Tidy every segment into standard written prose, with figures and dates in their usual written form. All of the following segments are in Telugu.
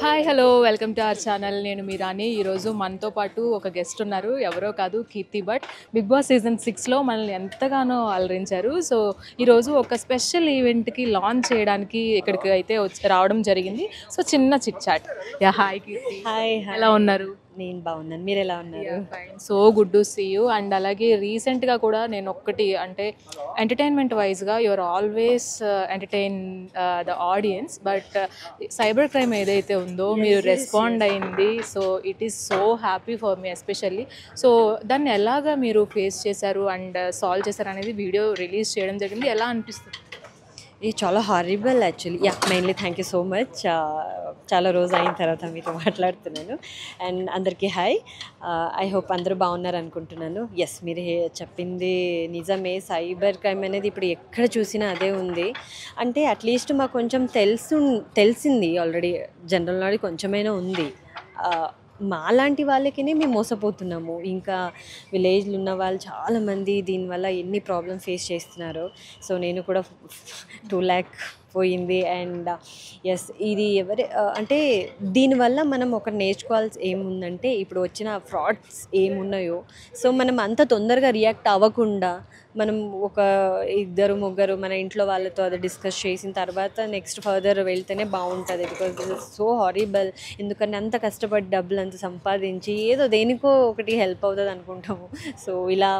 Hi hello welcome to our channel. నేను మీ రాణి. ఈరోజు మనతో పాటు ఒక గెస్ట్ ఉన్నారు, ఎవరో కాదు కీర్తి భట్. బిగ్ బాస్ సీజన్ 6లో మనల్ని ఎంతగానో అలరించారు. సో ఈరోజు ఒక స్పెషల్ ఈవెంట్కి లాంచ్ చేయడానికి ఇక్కడికి అయితే రావడం జరిగింది. సో చిన్న chit chat. Yeah hi Keerthi, hi ఎలా ఉన్నారు? నేను బాగున్నాను. మీరు ఎలా ఉన్నారు? So good to see you. And అలాగే రీసెంట్గా కూడా నేను ఒక్కటి అంటే ఎంటర్టైన్మెంట్ వైజ్గా your always entertain the audience, but cyber crime ఏదైతే ఉందో మీరు రెస్పాండ్ అయింది. So it is so happy for me especially. So దాన్ని ఎలాగా మీరు ఫేస్ చేశారు అండ్ సాల్వ్ చేశారు అనేది వీడియో రిలీజ్ చేయడం జరిగింది. ఎలా అనిపిస్తుంది? ఇది చాలా horrible actually. Mainly thank you so much. చాలా రోజు అయిన తర్వాత మీతో మాట్లాడుతున్నాను. అండ్ అందరికీ హాయ్. ఐ హోప్ అందరూ బాగున్నారు అనుకుంటున్నాను. ఎస్, మీరు చెప్పింది నిజమే. సైబర్ క్రైమ్ అనేది ఇప్పుడు ఎక్కడ చూసినా అదే ఉంది. అంటే అట్లీస్ట్ మాకు కొంచెం తెలిసింది ఆల్రెడీ, జనరల్ నాలెడ్జ్ కొంచెమైనా ఉంది. మాలాంటి వాళ్ళకి మేము మోసపోతున్నాము. ఇంకా విలేజ్లో ఉన్న వాళ్ళు చాలామంది దీనివల్ల ఎన్ని ప్రాబ్లమ్ ఫేస్ చేస్తున్నారు. సో నేను కూడా 2 lakh పోయింది. అండ్ ఎస్, ఇది అంటే దీనివల్ల మనం ఒకటి నేర్చుకోవాల్సి ఏముందంటే, ఇప్పుడు వచ్చిన ఫ్రాడ్స్ ఏమున్నాయో సో మనం అంత తొందరగా రియాక్ట్ అవ్వకుండా మనం ఒక 2-3 మన ఇంట్లో వాళ్ళతో అది డిస్కస్ చేసిన తర్వాత నెక్స్ట్ ఫర్దర్ వెళ్తేనే బాగుంటుంది. Because this is so horrible. ఎందుకంటే అంత కష్టపడి డబ్బులు అంత సంపాదించి ఏదో దేనికో ఒకటి హెల్ప్ అవుతుంది అనుకుంటాము. సో ఇలా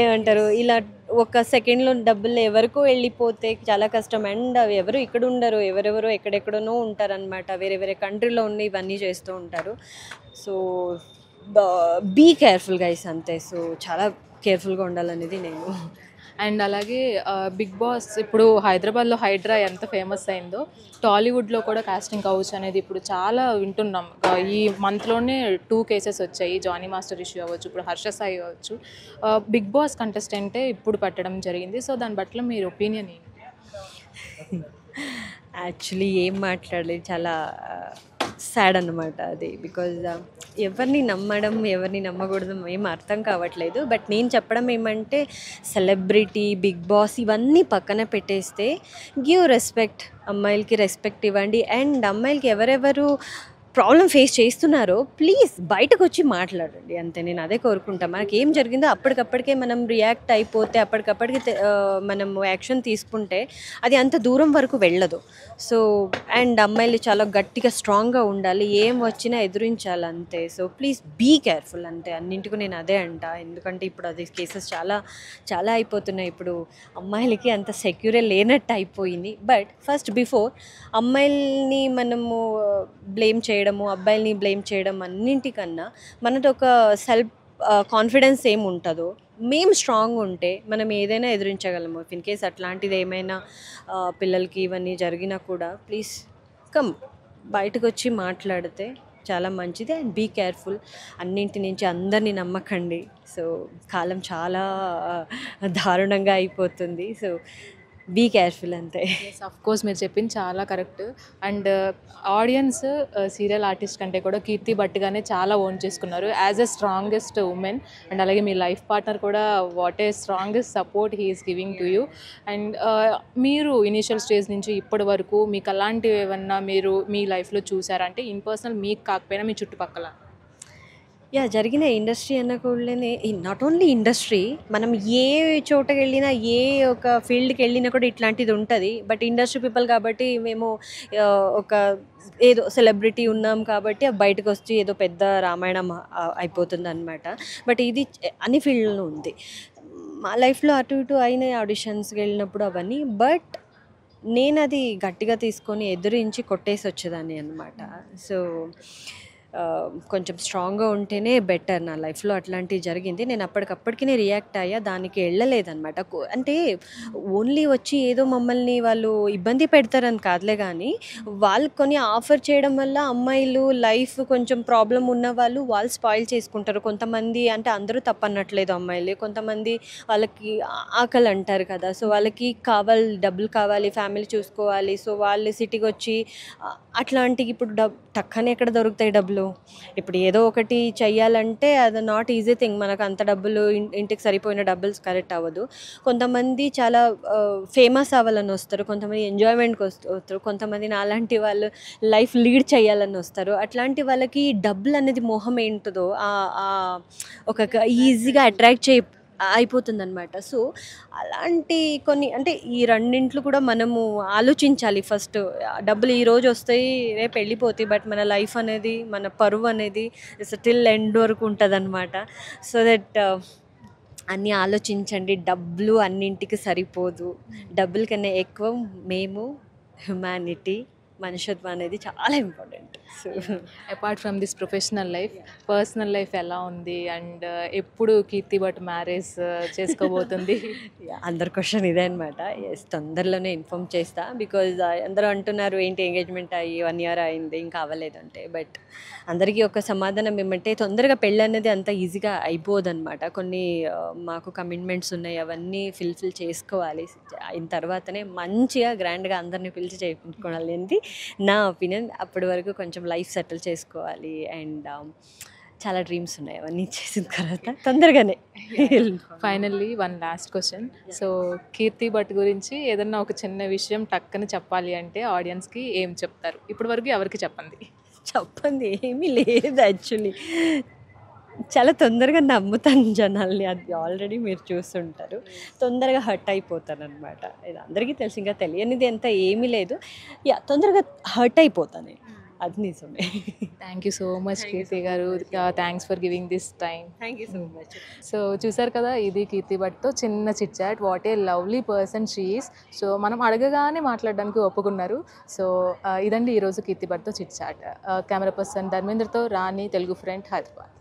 ఏమంటారు, ఇలా ఒక సెకండ్లో డబ్బులు ఎవరికో వెళ్ళిపోతే చాలా కష్టం. అండ్ అవి ఎవరు ఇక్కడ ఉండరు, ఎవరెవరో ఎక్కడెక్కడనో ఉంటారనమాట. వేరే వేరే కంట్రీలో ఉన్న ఇవన్నీ చేస్తూ ఉంటారు. సో బీ కేర్ఫుల్ గైస్, అంతే. సో చాలా కేర్ఫుల్గా ఉండాలనేది నేను. అండ్ అలాగే బిగ్ బాస్ ఇప్పుడు హైదరాబాద్లో హైడ్రా ఎంత ఫేమస్ అయిందో, టాలీవుడ్లో కూడా కాస్టింగ్ కౌచ్ అనేది ఇప్పుడు చాలా వింటున్నాం. ఈ మంత్లోనే 2 కేసెస్ వచ్చాయి. జానీ మాస్టర్ ఇష్యూ అవ్వచ్చు, ఇప్పుడు హర్ష సాయి అవ్వచ్చు. బిగ్ బాస్ కంటెస్టెంటే ఇప్పుడు పెట్టడం జరిగింది. సో దాని పట్ల మీరు ఒపీనియన్ ఏంటి? యాక్చువల్లీ ఏం మాట్లాడలేదు, చాలా సాడ్ అన్నమాట అది. బికాజ్ ఎవరిని నమ్మడం ఎవరిని నమ్మకూడదు ఏం అర్థం కావట్లేదు. బట్ నేను చెప్పడం ఏమంటే, సెలబ్రిటీ, బిగ్ బాస్ ఇవన్నీ పక్కన పెట్టేస్తే గివ్ రెస్పెక్ట్. అమ్మాయిలకి రెస్పెక్ట్ ఇవ్వండి. అండ్ అమ్మాయిలకి ఎవరెవరు ప్రాబ్లం ఫేస్ చేస్తున్నారో ప్లీజ్ బయటకు వచ్చి మాట్లాడండి, అంతే. నేను అదే కోరుకుంటాను. మనకి ఏం జరిగిందో అప్పటికప్పటికే మనం రియాక్ట్ అయిపోతే, అప్పటికప్పటికి మనం యాక్షన్ తీసుకుంటే అది అంత దూరం వరకు వెళ్ళదు. సో అండ్ అమ్మాయిలు చాలా గట్టిగా స్ట్రాంగ్గా ఉండాలి, ఏం వచ్చినా ఎదురించాలి, అంతే. సో ప్లీజ్ బీ కేర్ఫుల్, అంతే. అన్నింటికి నేను అదే అంట. ఎందుకంటే ఇప్పుడు అది కేసెస్ చాలా చాలా అయిపోతున్నాయి. ఇప్పుడు అమ్మాయిలకి అంత సెక్యూరే లేనట్టు అయిపోయింది. బట్ ఫస్ట్ బిఫోర్ అమ్మాయిల్ని మనము బ్లేమ్ చేయడము, అబ్బాయిల్ని బ్లేమ్ చేయడం అన్నింటికన్నా మనది ఒక సెల్ఫ్ కాన్ఫిడెన్స్ ఏమి ఉంటుందో, మేము స్ట్రాంగ్ ఉంటే మనం ఏదైనా ఎదురించగలము. ఇన్ కేస్ అట్లాంటిది ఏమైనా పిల్లలకి ఇవన్నీ జరిగినా కూడా ప్లీజ్ కమ్, బయటకు వచ్చి మాట్లాడితే చాలా మంచిది. And be careful. అన్నింటి నుంచి అందరినీ నమ్మకండి. సో కాలం చాలా దారుణంగా అయిపోతుంది. సో బీ కేర్ఫుల్, అంతే. ఎస్, ఆఫ్ కోర్స్ మీరు చెప్పింది చాలా correct. And audience serial artist కంటే కూడా కీర్తి భట్గానే చాలా ఓన్ చేసుకున్నారు as a strongest woman. And అలాగే మీ లైఫ్ పార్ట్నర్ కూడా what a strongest support he is giving to you. And మీరు ఇనీషియల్ స్టేజ్ నుంచి ఇప్పటి వరకు మీకు అలాంటివి ఏమన్నా మీరు మీ లైఫ్లో చూసారంటే, ఇన్ పర్సనల్ మీకు కాకపోయినా మీ చుట్టుపక్కల? జరిగిన ఇండస్ట్రీ అన్న కూడనే, నాట్ ఓన్లీ ఇండస్ట్రీ, మనం ఏ చోటకి వెళ్ళినా, ఏ ఒక ఫీల్డ్కి వెళ్ళినా కూడా ఇట్లాంటిది ఉంటుంది. బట్ ఇండస్ట్రీ పీపుల్ కాబట్టి మేము ఒక ఏదో సెలబ్రిటీ ఉన్నాం కాబట్టి బయటకు వచ్చి ఏదో పెద్ద రామాయణం అయిపోతుంది అనమాట. బట్ ఇది అన్ని ఫీల్డ్లో ఉంది. మా లైఫ్లో అటు ఇటు అయిన ఆడిషన్స్కి వెళ్ళినప్పుడు అవన్నీ. బట్ నేను అది గట్టిగా తీసుకొని ఎదురించి కొట్టేసి వచ్చేదాన్ని అనమాట. సో కొంచెం స్ట్రాంగ్గా ఉంటేనే బెటర్. నా లైఫ్లో అట్లాంటివి జరిగింది. నేను అప్పటికప్పటికి రియాక్ట్ అయ్యా, దానికి వెళ్ళలేదన్నమాట. అంటే ఓన్లీ వచ్చి ఏదో మమ్మల్ని వాళ్ళు ఇబ్బంది పెడతారని కాదులే, కానీ వాళ్ళు కొన్ని ఆఫర్ చేయడం వల్ల అమ్మాయిలు లైఫ్ కొంచెం ప్రాబ్లం ఉన్న వాళ్ళు స్పాయిల్ చేసుకుంటారు. కొంతమంది, అంటే అందరూ తప్పనట్లేదు, అమ్మాయిలు కొంతమంది వాళ్ళకి ఆకలి అంటారు కదా. సో వాళ్ళకి డబ్బులు కావాలి, ఫ్యామిలీ చూసుకోవాలి. సో వాళ్ళు సిటీకి వచ్చి అట్లాంటివి ఇప్పుడు టక్కనే ఎక్కడ దొరుకుతాయి డబ్బులు. డబ్బులు ఇప్పుడు ఏదో ఒకటి చెయ్యాలంటే అది నాట్ ఈజీ థింగ్. మనకు అంత డబ్బులు ఇంటికి సరిపోయిన డబ్బులు కరెక్ట్ అవ్వదు. కొంతమంది చాలా ఫేమస్ అవ్వాలని వస్తారు, కొంతమంది ఎంజాయ్మెంట్కి వస్తారు, కొంతమంది నాలాంటి వాళ్ళు లైఫ్ లీడ్ చేయాలని వస్తారు. అట్లాంటి వాళ్ళకి డబ్బులు అనేది మోహం ఏంటిదో ఒక ఈజీగా అట్రాక్ట్ అయిపోతుందన్నమాట. సో అలాంటి కొన్ని అంటే ఈ రెండింట్లు కూడా మనము ఆలోచించాలి. ఫస్ట్ డబ్బులు ఈరోజు వస్తాయి, రేపు వెళ్ళిపోతాయి, బట్ మన లైఫ్ అనేది, మన పరువు అనేది టిల్ ఎండ్ వరకు ఉంటుందన్నమాట. సో దట్ అన్నీ ఆలోచించండి. డబ్బులు అన్నింటికి సరిపోదు. డబ్బుల కన్నా ఎక్కువ మేము హ్యుమానిటీ, మనుషత్వం అనేది చాలా important. So apart from this professional life, personal life ఎలా ఉంది అండ్ ఎప్పుడు కీర్తి భట్ మ్యారేజ్ చేసుకోబోతుంది? అందరి క్వశ్చన్ ఇదే అనమాట. ఎస్, తొందరలోనే ఇన్ఫామ్ చేస్తా. బికాజ్ అందరూ అంటున్నారు ఏంటి ఎంగేజ్మెంట్ అయ్యి 1 year అయింది ఇంకా అవ్వలేదంటే. బట్ అందరికీ ఒక సమాధానం ఏమంటే తొందరగా పెళ్ళి అనేది అంత ఈజీగా అయిపోదన్నమాట. కొన్ని మాకు కమిట్మెంట్స్ ఉన్నాయి, అవన్నీ ఫిల్ఫిల్ చేసుకోవాలి. అయిన తర్వాతనే మంచిగా గ్రాండ్గా అందరినీ పిలిచి చేయించుకోవాలి అనేది నా ఒపీనియన్. అప్పటి వరకు కొంచెం లైఫ్ సెటిల్ చేసుకోవాలి అండ్ చాలా డ్రీమ్స్ ఉన్నాయి. అవన్నీ చేసిన తర్వాత తొందరగానే. Finally one last question. So Keerthi Bhat గురించి ఏదన్నా ఒక చిన్న విషయం టక్కని చెప్పాలి అంటే ఆడియన్స్కి ఏం చెప్తారు? ఇప్పటి వరకు ఎవరికి చెప్పండి. చెప్పండి ఏమీ లేదు. యాక్చువల్లీ చాలా తొందరగా నమ్ముతాను జనాల్ని. అది ఆల్రెడీ మీరు చూస్తుంటారు. తొందరగా హర్ట్ అయిపోతాను అనమాట. ఇది అందరికీ తెలుసు, ఇంకా తెలియనిది ఎంత ఏమీ లేదు. తొందరగా హర్ట్ అయిపోతాను, అది నిజమే. Thank you so much Keerthi garu. Thanks for giving this time. Thank you so much. So చూసారు కదా, ఇది కీర్తి భట్తో చిన్న chit chat. What a lovely person she is. So మనం అడగగానే మాట్లాడడానికి ఒప్పుకున్నారు. సో ఇదండి ఈరోజు కీర్తి భట్తో చిట్ చాట్. కెమెరా పర్సన్ ధర్మేంద్రతో రాణి, తెలుగు ఫ్రెండ్, హైదరాబాద్.